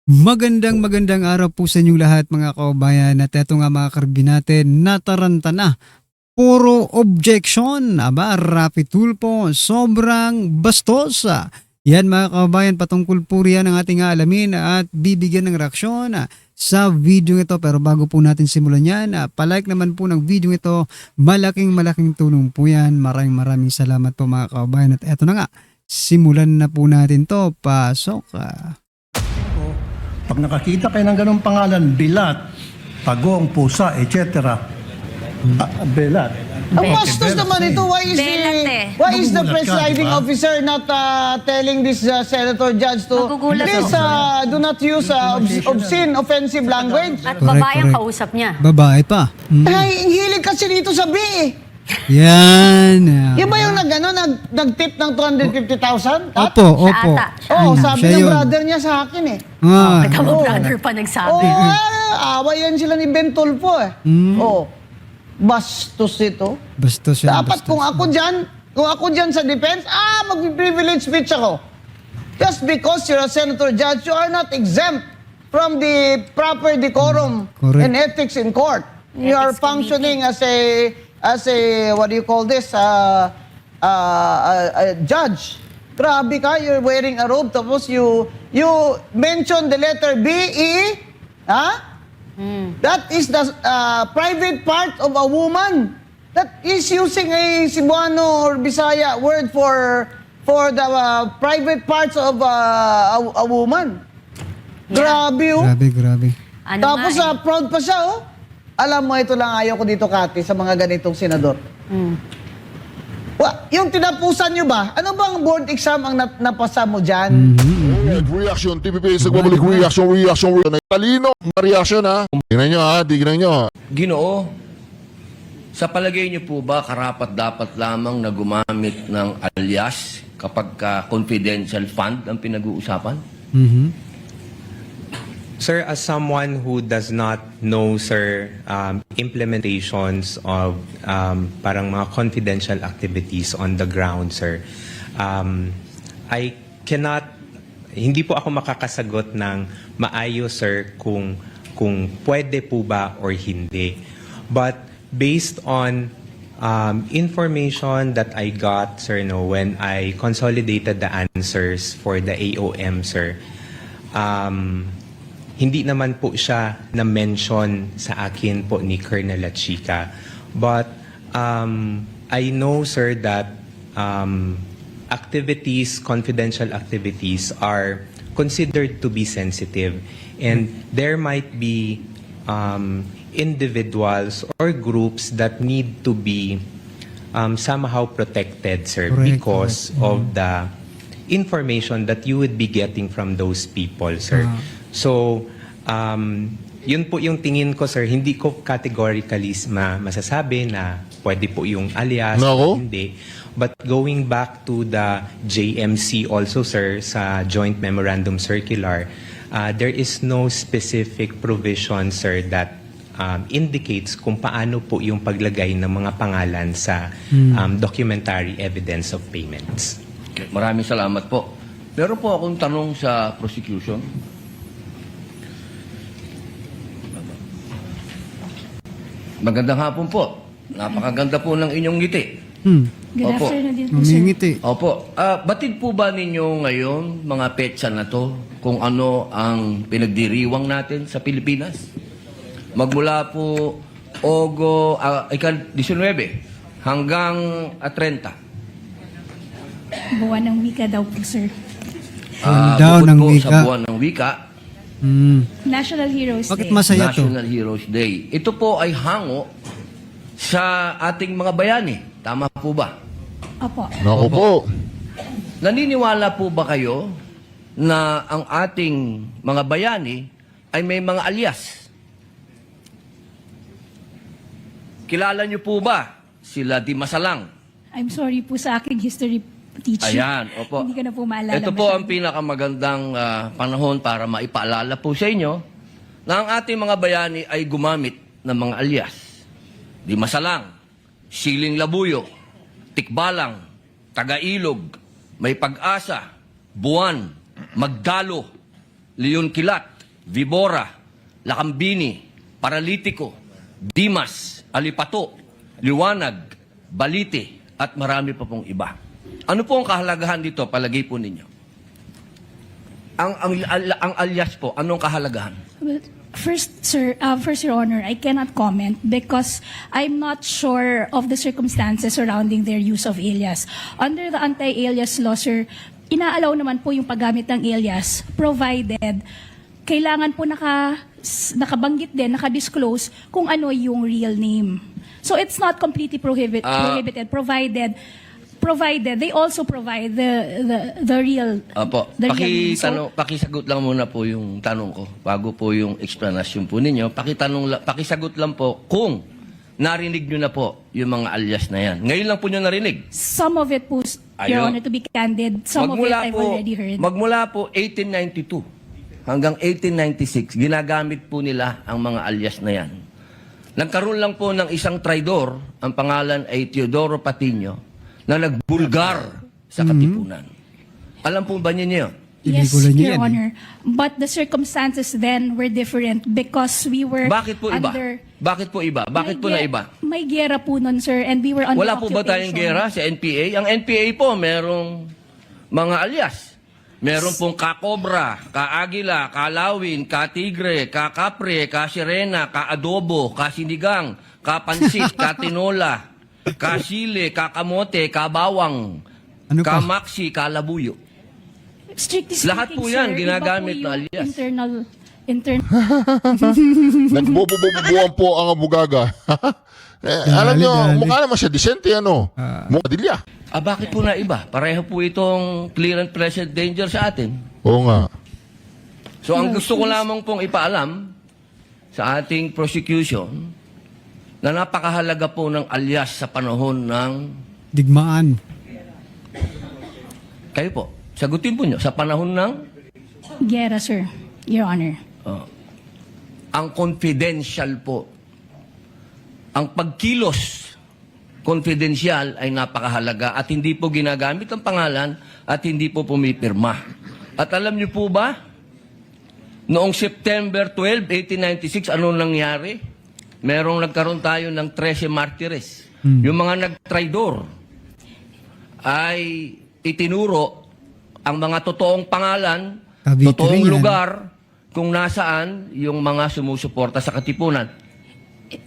Magandang araw po sa inyong lahat mga kababayan, at eto nga mga karbi natin, nataranta na. Puro objection, aba Rapi Tulfo, sobrang bastos. Yan mga kababayan, patungkol po riyan ang ating alamin at bibigyan ng reaksyon sa video ito. Pero bago po natin simulan yan, palike naman po ng video ito, malaking tulong po yan. Maraming salamat po mga kababayan, at eto na nga, simulan na po natin to. Pasok. Pag nakakita kayo ng ganong pangalan, Bilat, Pagong, Pusa, etc. Belat. Ang bastos naman ito. Why is the presiding officer not telling this senator judge to Magugulat please do not use obscene, offensive language? At babae ang kausap niya. Babae pa. Ay, ang hilig kasi dito sa B eh. Yan. Yan ba yung nag-tip ng 250,000? Opo. Siya ata. Oo, sabi siya ng yun. brother niya sa akin eh. Tama, brother pa nagsabi. Away yan sila ni Ben Tulfo eh. Oo. Bastos ito. Bastos yan. Dapat kung ako dyan sa defense, mag-privilege speech ako. Just because you're a senator judge, you are not exempt from the proper decorum Correct. and ethics in court. You are Ethics functioning as a what do you call this? A judge. Grabe ka, you're wearing a robe, tapos you mention the letter B, E, That is the private part of a woman. That is using a Cebuano or Bisaya word for the private parts of a woman. Yeah. Grabe oh. Grabe. Ano Tapos nga proud pa siya oh. Alam mo, ito lang ayaw ko dito, Kati, sa mga ganitong senador. Yung tinapusan nyo ba? Ano bang board exam ang napasa mo dyan? Alright, reaction, TVP, nagbabalik, reaction. Talino, reaction ha. Tignan nyo. Ginoo, sa palagay niyo po ba karapat dapat lamang na gumamit ng alias kapag confidential fund ang pinag-uusapan? Sir, as someone who does not know, sir, implementations of parang mga confidential activities on the ground, sir, I cannot, hindi po ako makakasagot ng maayos, sir, kung pwede po ba or hindi. But based on information that I got, sir, when I consolidated the answers for the AOM, sir, hindi naman po siya na-mention sa akin po ni Colonel Lachica. But I know, sir, that confidential activities are considered to be sensitive. And there might be individuals or groups that need to be somehow protected, sir, because of the information that you would be getting from those people, sir. So, yun po yung tingin ko, sir. Hindi ko categorically masasabi na pwede po yung alias o hindi. But going back to the JMC also, sir, sa Joint Memorandum Circular, there is no specific provision, sir, that indicates kung paano po yung paglagay ng mga pangalan sa documentary evidence of payments. Okay. Maraming salamat po. Meron po akong tanong sa prosecution. Magandang hapon po. Napakaganda po ng inyong ngiti. Good Opo. afternoon din po, sir. Umingiti. Opo. Batid po ba ninyo ngayon, mga petsa na to, kung ano ang pinagdiriwang natin sa Pilipinas? Magmula po 19 hanggang 30. Buwan ng wika daw po, sir. Daw Bukod ng po wika. sa buwan ng wika, National Heroes Bakit Day. masaya to? National Heroes Day. Ito po ay hango sa ating mga bayani. Tama po ba? Opo. Naku po. Naniniwala po ba kayo na ang ating mga bayani ay may mga alias? Kilala niyo po ba sila Di Masalang? I'm sorry po sa aking history teacher. Ayan, opo. Hindi ko na po maalala. Ito po ang pinakamagandang panahon para maipaalala po sa inyo na ang ating mga bayani ay gumamit ng mga alias. Di Masalang, Siling Labuyo, Tikbalang, Tagailog, May Pag-asa, Buwan, Magdalo, Leon Kilat, Vibora, Lakambini, Paralitiko, Dimas, Alipato, Liwanag, Balite, at marami pa pong iba. Ano po ang kahalagahan dito, palagay po ninyo? Ang alias po, anong kahalagahan? Well, first, sir, Your Honor, I cannot comment because I'm not sure of the circumstances surrounding their use of alias. Under the anti-alias law, sir, inaalaw naman po yung paggamit ng alias provided kailangan po nakabanggit din, nakadisclose kung ano yung real name. So it's not completely prohibited provided they also provide the real Opo, the real name. So, pakisagot lang muna po yung tanong ko bago po yung explanation po ninyo. Pakisagot lang po kung narinig nyo na po yung mga alias na yan. Ngayon lang po nyo narinig. some of it po, Your Ayun. Honor, to be candid, some of it I've already heard. Magmula po 1892 hanggang 1896, ginagamit po nila ang mga alias na yan. Nagkaroon lang po ng isang traidor, ang pangalan ay Teodoro Patino, na nagbulgar sa Katipunan. Alam po ba niyo yun? Yes, Pelikula niya Your yan, eh. Honor. But the circumstances then were different because we were Bakit po iba? under... Bakit po iba? Bakit po na iba? May gera po nun, sir, and we were under Wala po ba tayong occupation. gera sa NPA? Ang NPA po, merong mga alias. Meron pong kakobra, kaagila, kalawin, katigre, kakapre, kasirena, kaadobo, kasinigang, kapansit, katinola, kasile, kakamote, kabawang, Ano pa? kamaksi, kalabuyo. Strictly speaking, Lahat po yan sir, ginagamit iba po na yung alias. internal Nagbubububuan po ang abugaga. Alam nyo, dali. mukha naman siya disente, ano? Mukha dilya. Bakit po na iba? Pareho po itong clear and present danger sa atin. Oo nga. So ang gusto ko lamang pong ipaalam sa ating prosecution na napakahalaga po ng alias sa panahon ng Digmaan. kayo po. Sagutin po nyo. Sa panahon ng gera, sir, Your Honor. ang confidential po. Ang pagkilos confidential ay napakahalaga at hindi po ginagamit ang pangalan at hindi po pumipirma. At alam niyo po ba, noong September 12, 1896, ano nangyari? Merong nagkaroon tayo ng 13 martires. Yung mga nagtraidor ay itinuro ang mga totoong pangalan, Cavite totoong rin yan. lugar, kung nasaan yung mga sumusuporta sa Katipunan.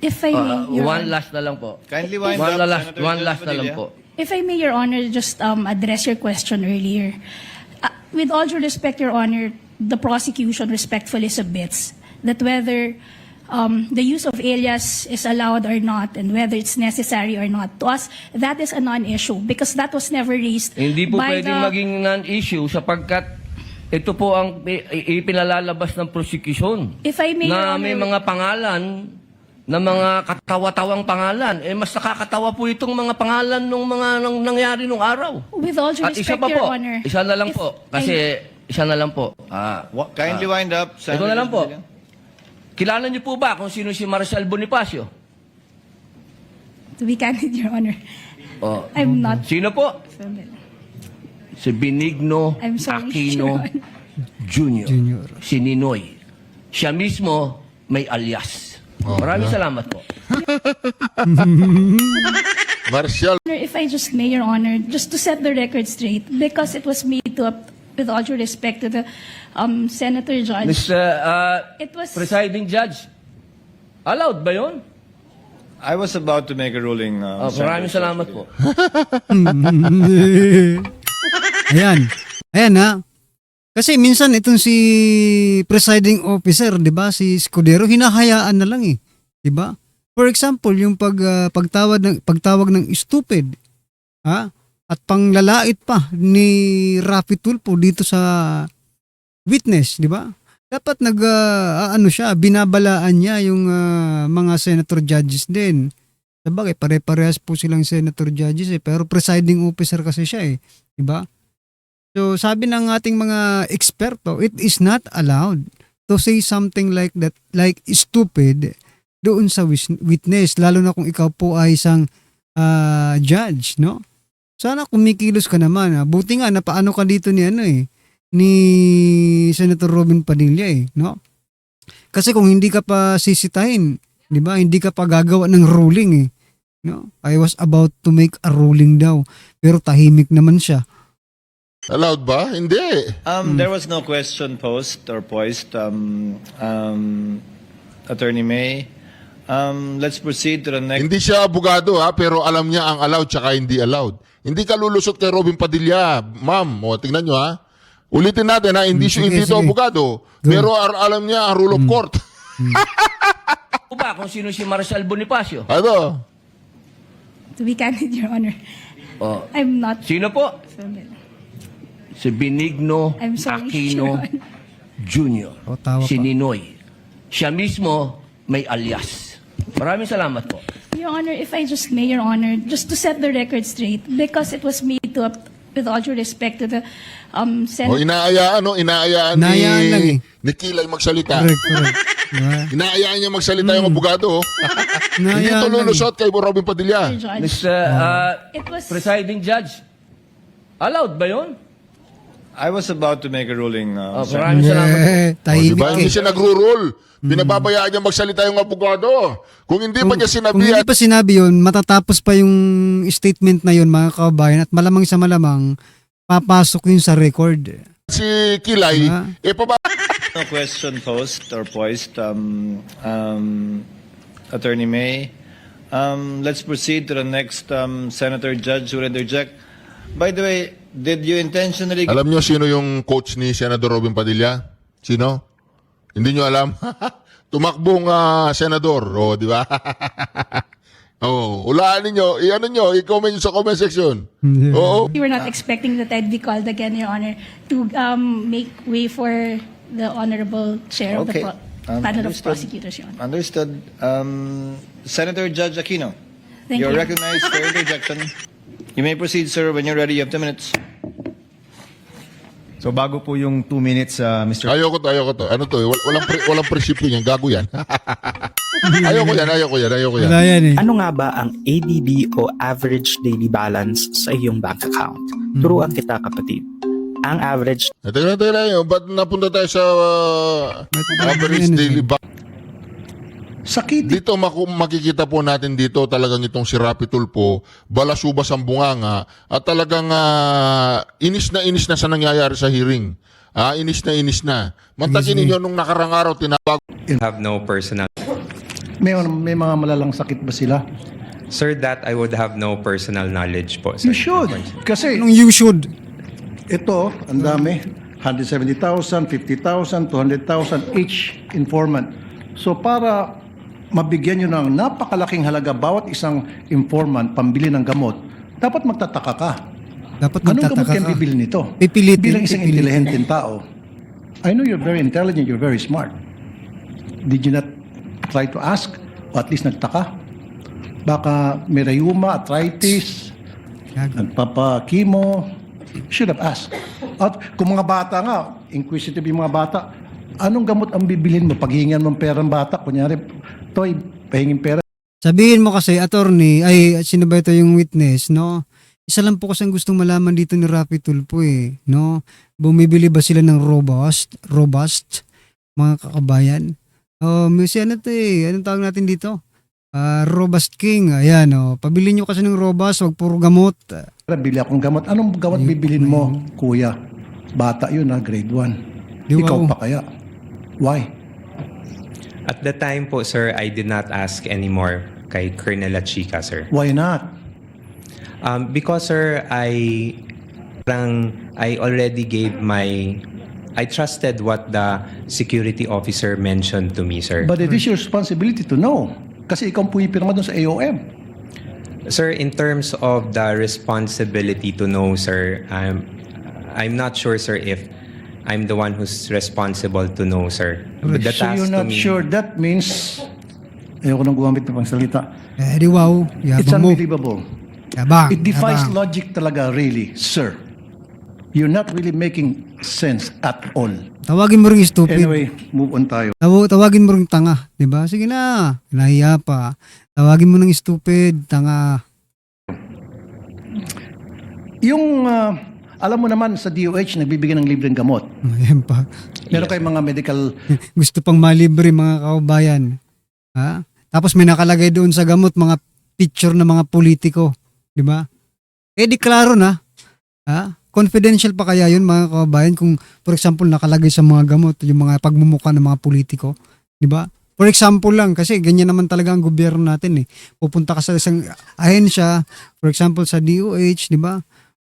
If I may, Your One Honor. last na lang po. Kindly wind One up, last, Senator one Joel last na lang Padilla. po. If I may, Your Honor, just address your question earlier. With all due respect, Your Honor, the prosecution respectfully submits that whether the use of alias is allowed or not and whether it's necessary or not, to us, that is a non-issue because that was never raised Hindi po by pwedeng maging non-issue sapagkat ito po ang ipinalalabas ng prosecution. If I may, Your Na Honor, may mga pangalan, na mga katawa-tawang pangalan. Mas nakakatawa po itong mga pangalan ng mga nangyari nung araw. with all due At isa respect, pa Your po, Honor. isa na lang if po. Kasi isa na lang po. Kindly wind up, Ito Senator na lang po. Padilla. Kilala niyo po ba kung sino si Marcial Bonifacio? To be candid, Your Honor, Oh. I'm not Sino po? familiar. Si Benigno I'm sorry, Aquino Your Honor. Jr. Junior. Si Ninoy. Siya mismo may alias. Maraming salamat po. Marcial. If I just may, Your Honor, just to set the record straight, because it was made to, with all due respect to the Senator Judge, Mr. it was... Presiding Judge, allowed ba yun? I was about to make a ruling. Maraming salamat po. Ayan. Ayan ha. Kasi minsan itong si presiding officer, 'di ba, si Escudero hinahayaan na lang eh, 'di ba? For example, yung pagtawag ng stupid, ha? At panglalait pa ni Rafi Tulfo dito sa witness, 'di ba? Dapat ano siya, binabalaan niya yung mga senator judges din. Sabagay, pare-parehas po silang senator judges eh, pero presiding officer kasi siya eh, 'di ba? So sabi ng ating mga eksperto, it is not allowed to say something like that, like stupid doon sa witness, lalo na kung ikaw po ay isang judge, no? Sana kumikilos ka naman. Buti nga napaano ka dito ni ni Senator Robin Padilla eh, no? Kasi kung hindi ka pa sisitahin, di ba, hindi ka pa gagawa ng ruling eh. No? I was about to make a ruling daw. Pero tahimik naman siya. Allowed ba? Hindi. There was no question posed or poised, Attorney May. Let's proceed to the next. Hindi siya abogado ha, pero alam niya ang allowed tsaka hindi allowed. Hindi ka lulusot kay Robin Padilla, ma'am. O, tingnan nyo ha. Ulitin natin ha, hindi Sige, ito sige. abogado. Pero alam niya ang rule of court. O ba kung sino si Marshal Bonifacio? Ano? To be candid, Your Honor, Oh, I'm not sino po? familiar. Si Benigno I'm sorry, Aquino Your Honor. Jr. O, tawa Si pa. Ninoy. Siya mismo may alias. Maraming salamat po. Your Honor, if I just may, Your Honor, just to set the record straight, because it was made to, with all due respect to the O, Senate. inaayaan Inaayaan lang eh. ni Kilay magsalita. Correct. Diba? Inaayaan niya magsalita yung abogado. Hindi Inaayaan ito lang eh. lulusot kay Robin Padilla. Judge. Mr. It was- Presiding Judge, allowed ba yun? I was about to make a ruling. Oh, maraming salamat po. Eh, O, tahimik diba? Hindi eh. siya nagro-rule. Pinababayaan niya magsalita yung abogado. Kung hindi pa niya Kung sinabi hindi pa sinabi yun, matatapos pa yung statement na yun, mga kababayan, at malamang sa malamang, papasok yun sa record. si Kilay, Diba? No question posed or poised, Attorney May. Let's proceed to the next Senator Judge who will interject. By the way, did you intentionally... alam niyo sino yung coach ni Senador Robin Padilla? Sino? Hindi niyo alam? Tumakbong senador, di ba? Ulaan niyo, i-comment niyo sa comment section. Oo. We were not expecting that I'd be called again, Your Honor, to make way for the Honorable Chair of the Okay. Panel of Understood. Prosecutors, Your Honor. Understood. Senator Judge Aquino, Thank you're you. recognized for interjection. You may proceed, sir. When you're ready, you have 2 minutes. So bago po yung 2 minutes, Mr. Ayoko to. Ano to? Walang prinsipyo yan. Gago yan. ayoko yan. Wala yan eh. Ano nga ba ang ADB o Average Daily Balance sa iyong bank account? Turuan kita, kapatid. Ang average Teka lang. Ba't napunta tayo sa average daily ba? Sakit. Dito makikita po natin dito talagang itong si Rapi Tulfo, balasubas ang bunganga at talagang inis na sa nangyayari sa hearing. Inis na. Matakin ninyo nung nakarang araw tinawag Have no personal. May mga malalang sakit ba sila? Sir, that I would have no personal knowledge po. Sir. You should. Kasi Anong you should? ito, ang dami. 170,000, 50,000, 200,000 each informant. So para mabigyan nyo ng napakalaking halaga bawat isang informant pambili ng gamot, dapat magtataka ka. Dapat Anong gamot magtataka kayang ka. bibili nito? Pipilitin, Bilang isang pipilitin. intelihenteng tao. I know you're very intelligent, you're very smart. Did you not try to ask? O at least nagtaka? Baka may rheuma, arthritis, nagpapakimo. Should have asked. At kung mga bata nga, inquisitive yung mga bata, anong gamot ang bibilin mo? Paghingan mo ng pera ng bata, kunyari, Toy, pahingin pera. Sabihin mo kasi, attorney, ay sino ba ito yung witness, no? Isa lang po kasi ang gustong malaman dito ni Rapi Tulfo eh, no? Bumibili ba sila ng robust, mga kakabayan? May ano to eh, anong tawag natin dito? Robust King, ayan pabili nyo kasi ng robust, wag puro gamot. Bili akong gamot. Anong gamot bibilin mo, kuya? Bata yun grade 1. Di Ikaw wow. pa kaya? Why? At the time po, sir, I did not ask anymore kay Colonel Chica, sir. Why not? Because, sir, I already gave I trusted what the security officer mentioned to me, sir. But it is your responsibility to know. Kasi ikaw ang pumipirma doon sa AOM. Sir, in terms of the responsibility to know, sir, I'm not sure, sir, if I'm the one who's responsible to know, sir. But the So task you're to not me, sure. That means, ayoko nang gumamit ng pangsalita. Di wow, It's yabang mo. unbelievable. Yabang, It defies yabang. logic talaga, really, sir. You're not really making sense at all. Tawagin mo rin stupid. Anyway, move on tayo. Tawagin mo rin tanga, di ba? Sige na, nahiya pa. Tawagin mo ng stupid, tanga. Yung Alam mo naman sa DOH, nagbibigay ng libreng gamot. Ayan pa. Meron kayong mga medical... Gusto pang malibre mga kababayan. Ha? Tapos may nakalagay doon sa gamot mga picture ng mga politiko. Di ba? Eh di klaro na. Ha? Confidential pa kaya yun mga kababayan kung for example nakalagay sa mga gamot yung mga pagmumukha ng mga politiko. Di ba? For example lang, kasi ganyan naman talaga ang gobyerno natin eh. Pupunta ka sa isang ahensya, for example sa DOH, di ba?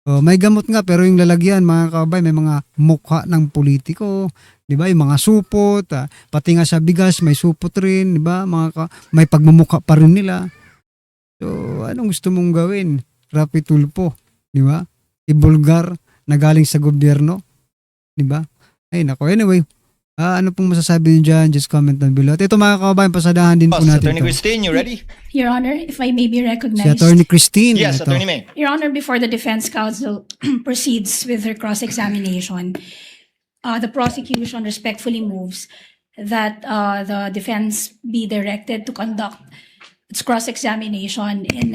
May gamot nga pero yung lalagyan mga kababayan may mga mukha ng politiko, di ba? Yung mga supot, pati nga sa bigas may supot rin, di ba? May pagmumukha pa rin nila. So, anong gusto mong gawin? Rapi Tulfo, di ba? Ibulgar na galing sa gobyerno, di ba? Ay nako, anyway. Ano pong masasabi niyo dyan? Just comment down below. At ito mga kababayan, pasadahan din po natin Attorney ito. Christine, you ready? Your Honor, if I may be Si recognized. Attorney Christine. Yes, ito. Attorney May. Your Honor, before the defense counsel proceeds with their cross-examination, the prosecution respectfully moves that the defense be directed to conduct its cross-examination in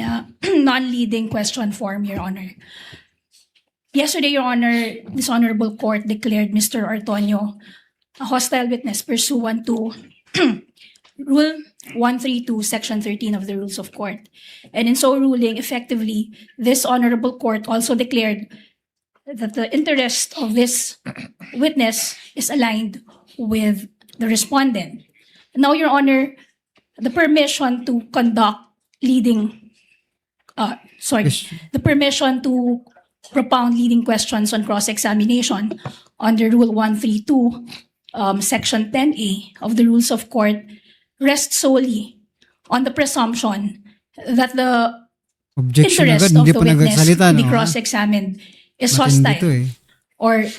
non-leading question form, Your Honor. Yesterday, Your Honor, this honorable court declared Mr. Artonio a hostile witness pursuant to Rule 132, Section 13 of the Rules of Court. And in so ruling, effectively, this honorable court also declared that the interest of this witness is aligned with the respondent. Now, Your Honor, the permission to conduct the permission to propound leading questions on cross-examination under Rule 132, Section 10A of the Rules of Court rests solely on the presumption that the Objection interest agad, of hindi the pa witness nagsalita. to be No, ha? cross-examined is Matindi hostile to eh. or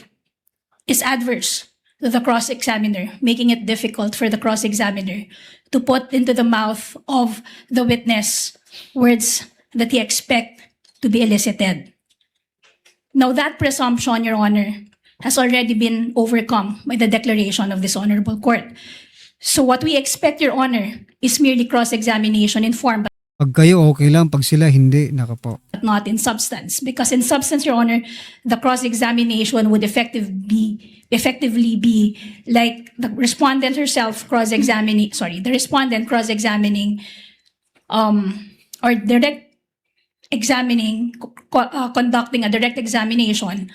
is adverse to the cross-examiner, making it difficult for the cross-examiner to put into the mouth of the witness words that he expect to be elicited. Now, that presumption, Your Honor, has already been overcome by the declaration of this honorable court. So what we expect, Your Honor, is merely cross-examination in form Pag kayo okay lang, pag sila hindi, naka po. but not in substance. Because in substance, Your Honor, the cross-examination would effectively be like the respondent herself cross-examining, the respondent cross-examining or direct examining, conducting a direct examination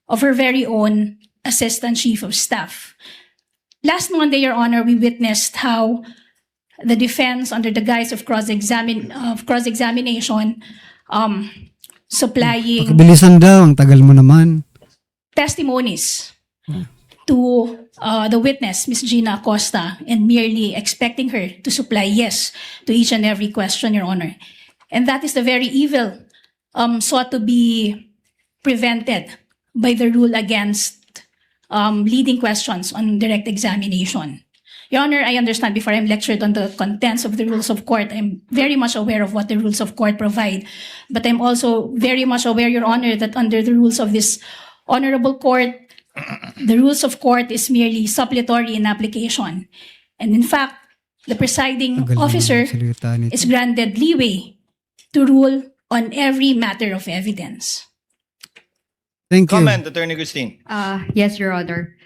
of her very own Assistant Chief of Staff. Last Monday, Your Honor, we witnessed how the defense, under the guise of cross-examination, supplying Pagkabilisan daw, ang tagal mo naman. testimonies to the witness, Ms. Gina Acosta, and merely expecting her to supply yes to each and every question, Your Honor. And that is the very evil sought to be prevented by the rule against leading questions on direct examination. Your Honor, I understand before I'm lectured on the contents of the rules of court, I'm very much aware of what the rules of court provide. But I'm also very much aware, Your Honor, that under the rules of this honorable court, the rules of court is merely suppletory in application. And in fact, the presiding Tagal officer naman salita nito. is granted leeway to rule on every matter of evidence. Thank you. Comment, Attorney Christine. Yes, Your Honor.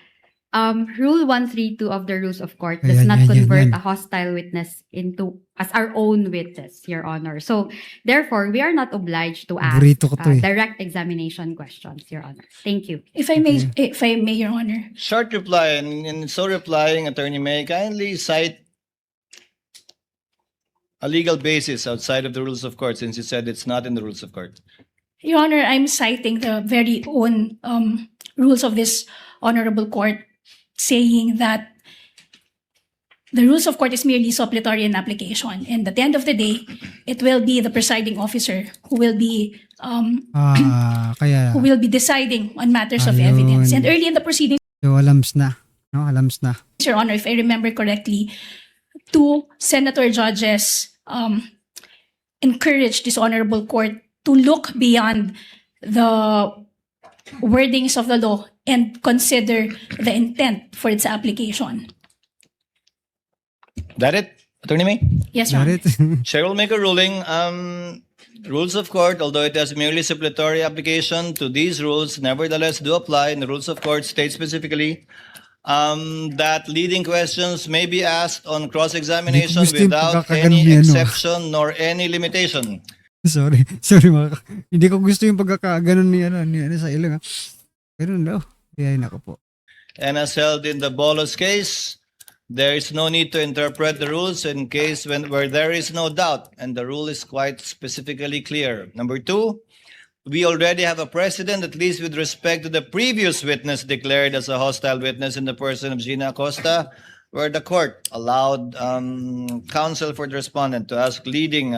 Rule 132 of the Rules of Court does Ayan, not yan, yan, convert yan. a hostile witness into as our own witness, Your Honor. So, therefore, we are not obliged to ask Paborito ko to eh. direct examination questions, Your Honor. Thank you. If I may, Your Honor. Short reply, and in so replying, Attorney May, kindly cite a legal basis outside of the rules of court, since you said it's not in the rules of court. Your Honor, I'm citing the very own rules of this honorable court, saying that the rules of court is merely suppletory in application, and at the end of the day, it will be the presiding officer who will be Kaya, deciding on matters of Ayun. evidence. And early in the proceedings, so alams na. No, alams na. Your Honor, if I remember correctly, two senator judges encouraged this honorable court to look beyond the wordings of the law and consider the intent for its application. That it, Attorney May? Yes, Your Got Honor. it? Chair will make a ruling. Rules of court, although it has merely supplementary application to these rules, nevertheless do apply, and the rules of court state specifically that leading questions may be asked on cross-examination Hindi ko gusto yung without pagkakaganon any ni ano. exception nor any limitation. Sorry mga hindi ko gusto yung pagkakaganon ni ano sa ilong. Ganun daw. Kaya nako po. And as held in the Bolos case, there is no need to interpret the rules in case where there is no doubt, and the rule is quite specifically clear. Number two, we already have a precedent, at least with respect to the previous witness declared as a hostile witness in the person of Gina Acosta, where the court allowed counsel for the respondent to ask leading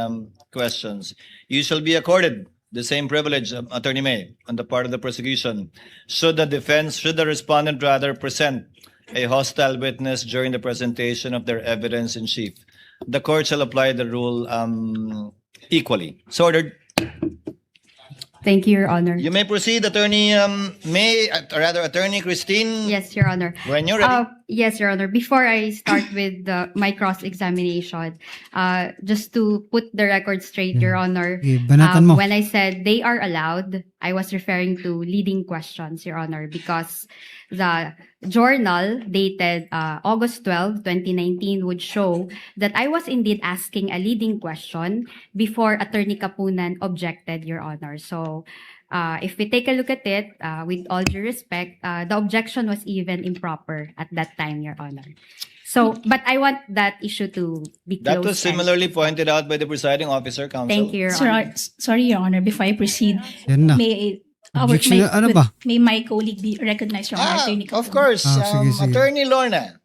questions. You shall be accorded the same privilege, Attorney May, on the part of the prosecution, should the respondent rather present a hostile witness during the presentation of their evidence in chief. The court shall apply the rule equally. So ordered. Thank you, Your Honor. You may proceed, Attorney Attorney Christine. Yes, Your Honor. When you're ready. Yes, Your Honor. Before I start with my cross-examination, just to put the record straight, Your Honor, Banatan mo. when I said they are allowed, I was referring to leading questions, Your Honor, because the journal dated August 12, 2019 would show that I was indeed asking a leading question before Attorney Kapunan objected, Your Honor. So, if we take a look at it, with all due respect, the objection was even improper at that time, Your Honor. So, but I want that issue to be closed. That was similarly pointed out by the presiding officer, counsel. Thank you, Your Honor. Sorry, Your Honor, before I proceed, Yan na. Objection na, ano ba? may my colleague be recognized, Your Honor, Attorney Of Kapunan. course, Sige, sige. Attorney Lorna.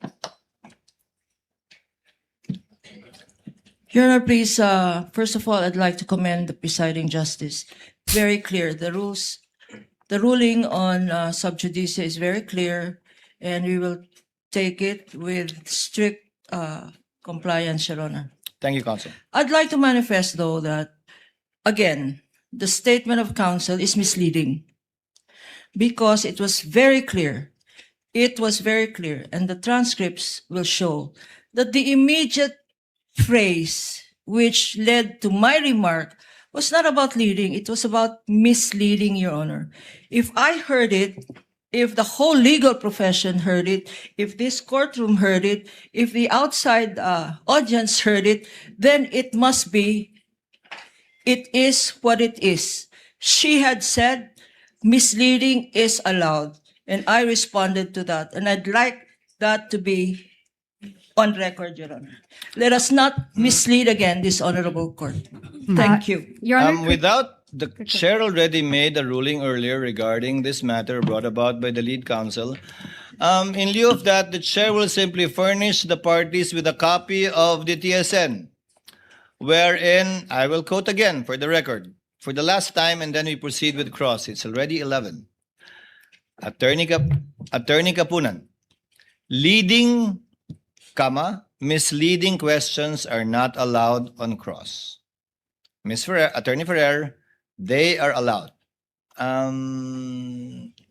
Your Honor, please, first of all, I'd like to commend the presiding justice. Very clear. The ruling on sub judice is very clear, and we will take it with strict compliance, Your Honor. Thank you, counsel. I'd like to manifest, though, that, again, the statement of counsel is misleading because it was very clear. It was very clear, and the transcripts will show that the immediate phrase which led to my remark was not about leading, it was about misleading, Your Honor. If I heard it, if the whole legal profession heard it, if this courtroom heard it, if the outside audience heard it, then it must be, it is what it is. She had said misleading is allowed, and I responded to that, and I'd like that to be on record, Your Honor. Let us not mislead again this honorable court. Thank you. Your Honor, Without the chair already made a ruling earlier regarding this matter brought about by the lead counsel. In lieu of that, the chair will simply furnish the parties with a copy of the TSN, wherein, I will quote again for the record, for the last time, and then we proceed with cross. It's already 11. Attorney Kapunan, leading, misleading questions are not allowed on cross. Attorney Ferrer, they are allowed.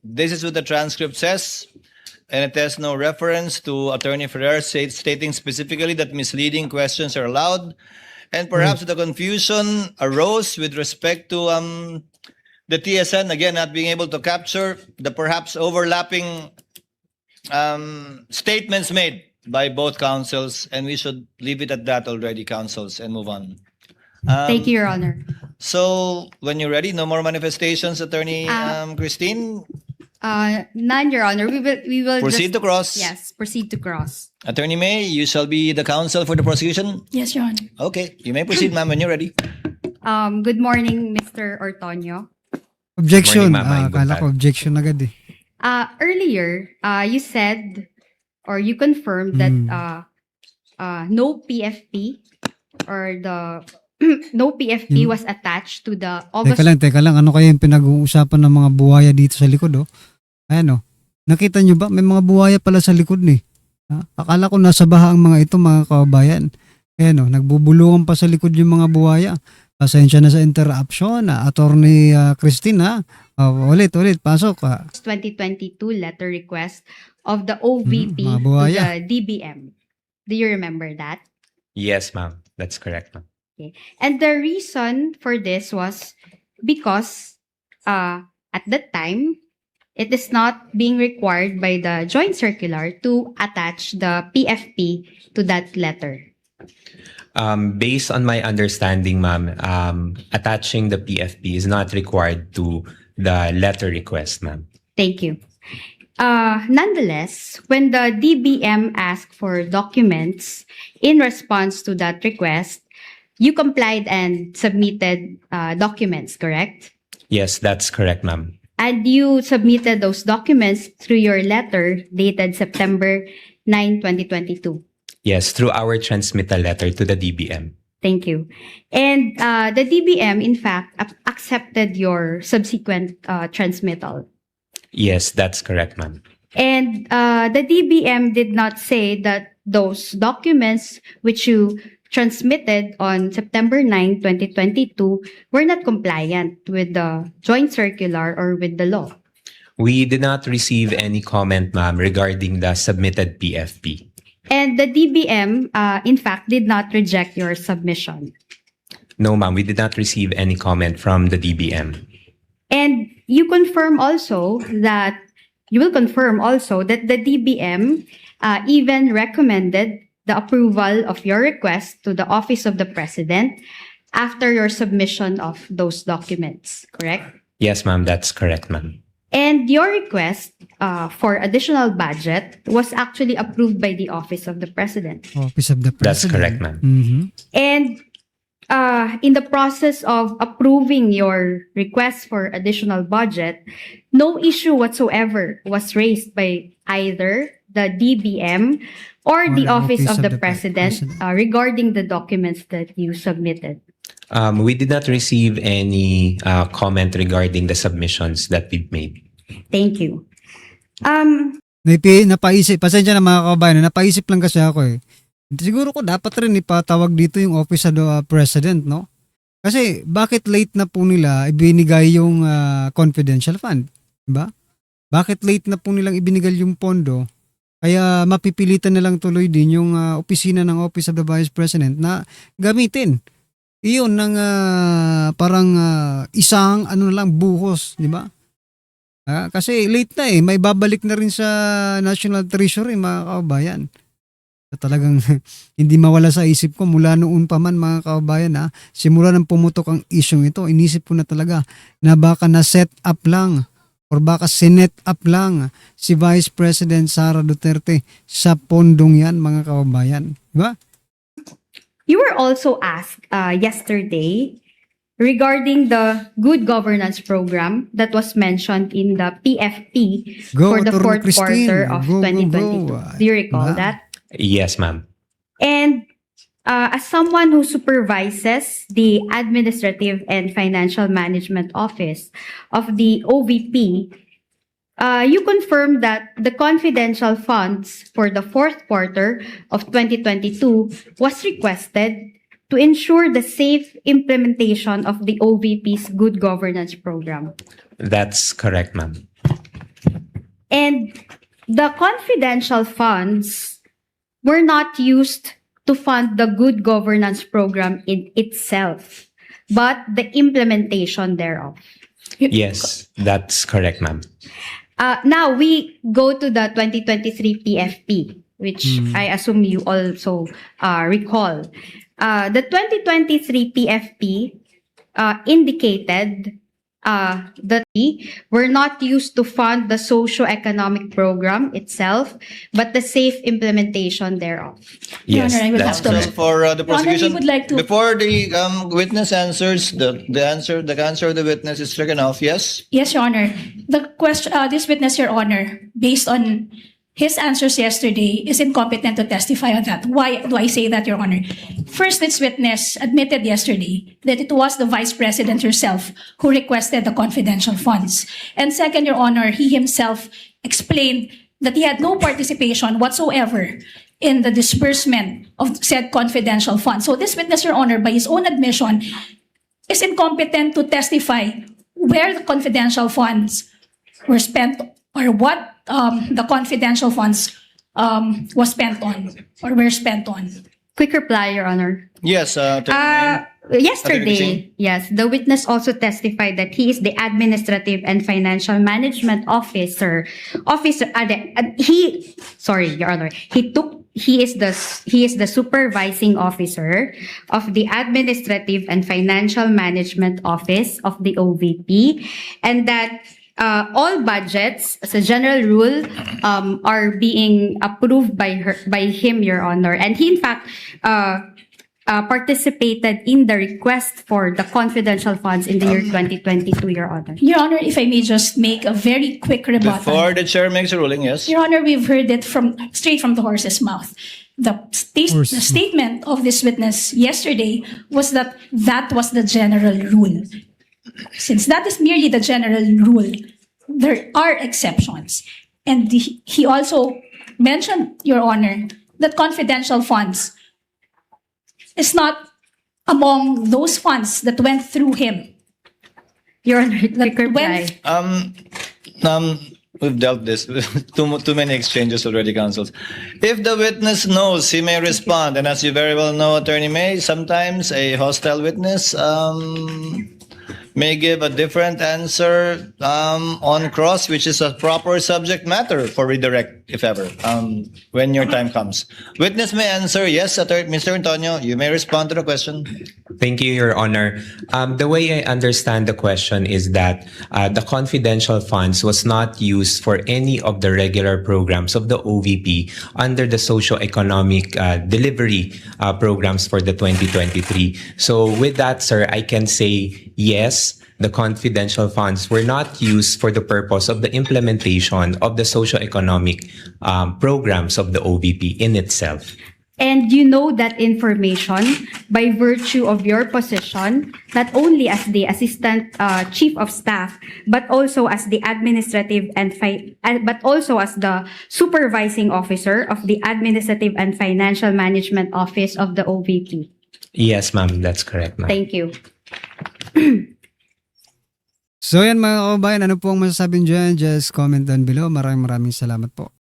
This is what the transcript says, and it has no reference to Attorney Ferrer stating specifically that misleading questions are allowed. And perhaps the confusion arose with respect to the TSN, again, not being able to capture the perhaps overlapping statements made by both counsels, and we should leave it at that already, counsels, and move on. thank you, Your Honor. So, when you're ready, no more manifestations, Attorney Christine? None, Your Honor. We will Proceed to cross. Yes, proceed to cross. Attorney May, you shall be the counsel for the prosecution. Yes, Your Honor. Okay, you may proceed, ma'am, when you're ready. Good morning, Mr. Ortonio. Objection. Morning, Mama. Akala ko objection agad eh. Earlier, you said or you confirmed that no PFP or the no PFP was attached to the August. Teka lang. Ano kaya yung pinag-uusapan ng mga buhaya dito sa likod, oh? Ayan, oh. Nakita nyo ba? May mga buhaya pala sa likod, eh. Ha? Akala ko nasa baha ang mga ito, mga kababayan. Ayan, oh. Nagbubulungan pa sa likod yung mga buhaya. Pasensya na sa interruption, Attorney Christine, ha? Ulit, pasok. 2022 letter request of the OVP mga to buhaya. the DBM. Do you remember that? Yes, ma'am. That's correct, ma'am. Okay. And the reason for this was because at that time, it is not being required by the joint circular to attach the PFP to that letter. Based on my understanding, ma'am, attaching the PFP is not required to the letter request, ma'am. Thank you. Nonetheless, when the DBM asked for documents in response to that request, you complied and submitted documents, correct? Yes, that's correct, ma'am. And you submitted those documents through your letter dated September 9, 2022. Yes, through our transmittal letter to the DBM. Thank you. And the DBM, in fact, accepted your subsequent transmittal. Yes, that's correct, ma'am. And the DBM did not say that those documents which you transmitted on September 9, 2022 were not compliant with the joint circular or with the law. We did not receive any comment, ma'am, regarding the submitted PFP. And the DBM, in fact, did not reject your submission. No, ma'am, we did not receive any comment from the DBM. And you will confirm also that the DBM even recommended the approval of your request to the Office of the President after your submission of those documents, correct? Yes, ma'am, that's correct, ma'am. And your request for additional budget was actually approved by the Office of the President. Office of the President. That's correct, ma'am. Mhm. And in the process of approving your request for additional budget, no issue whatsoever was raised by either the DBM or the Office of the President regarding the documents that you submitted. We did not receive any comment regarding the submissions that we've made. Thank you. Napaisip, pasensya na mga kabayan, napaisip lang kasi ako eh. Siguro ko dapat rin ipatawag dito yung Office of the President, no? Kasi bakit late na po nila ibinigay yung confidential fund? Diba? Bakit late na po nilang ibinigay yung pondo? Kaya mapipilitan na lang tuloy din yung opisina ng Office of the Vice President na gamitin. Iyon ng parang isang ano lang buhos, di ba? Kasi late na eh, may babalik na rin sa National Treasury mga kababayan. Talagang hindi mawala sa isip ko mula noon pa man mga kababayan simula nang pumutok ang isyong ito, inisip ko na talaga na baka na set up lang or baka sinet up lang si Vice President Sara Duterte sa pondong yan mga kababayan. Diba? You were also asked yesterday regarding the good governance program that was mentioned in the PFP for the fourth quarter of 2022. Do you recall that? Yes, ma'am. And as someone who supervises the Administrative and Financial Management Office of the OVP, you confirmed that the confidential funds for the fourth quarter of 2022 was requested to ensure the safe implementation of the OVP's good governance program. That's correct, ma'am. And the confidential funds were not used to fund the good governance program in itself, but the implementation thereof. Yes, that's correct, ma'am. Now we go to the 2023 PFP, which I assume you also recall. The 2023 PFP indicated that we were not used to fund the socio-economic program itself, but the safe implementation thereof. Yes, Your Honor, I will that's have to- correct. For the Your Honor, prosecution, we would like to- before the witness answers, the answer of the witness is stricken off. Yes. Yes, Your Honor. The question, this witness, Your Honor, based on his answers yesterday, is incompetent to testify on that. Why do I say that, Your Honor? First, this witness admitted yesterday that it was the Vice President herself who requested the confidential funds. And second, Your Honor, he himself explained that he had no participation whatsoever in the disbursement of said confidential funds. So this witness, Your Honor, by his own admission, is incompetent to testify where the confidential funds were spent or what the confidential funds was spent on or were spent on. Quick reply, Your Honor. Yes, Attorney May. Yesterday, yes, the witness also testified that he is the administrative and financial management officer. Sorry, Your Honor. He is the supervising officer of the administrative and financial management office of the OVP, and that all budgets, as a general rule, are being approved by him, Your Honor. And he, in fact, participated in the request for the confidential funds in the year 2022, Your Honor. Your Honor, if I may just make a very quick rebuttal. Before the chair makes a ruling, yes. Your Honor, we've heard it straight from the horse's mouth. The statement of this witness yesterday was that was the general rule. Since that is merely the general rule, there are exceptions. And he also mentioned, Your Honor, that confidential funds is not among those funds that went through him. Your Honor, quick reply. We've dealt this. Too many exchanges already, counsels. If the witness knows, he may respond. And as you very well know, Attorney May, sometimes a hostile witness may give a different answer on cross, which is a proper subject matter for redirect, if ever, when your time comes. Witness may answer, yes, Mr. Antonio, you may respond to the question. Thank you, Your Honor. The way I understand the question is that the confidential funds was not used for any of the regular programs of the OVP under the socio-economic delivery programs for the 2023. So with that, sir, I can say yes, the confidential funds were not used for the purpose of the implementation of the socio-economic programs of the OVP in itself. And you know that information by virtue of your position, not only as the Assistant Chief of Staff, but also as the administrative but also as the supervising officer of the Administrative and Financial Management Office of the OVP. Yes, ma'am, that's correct, ma'am. Thank you. So yan mga kababayan, ano po ang masasabi dyan? Just comment down below. Maraming salamat po.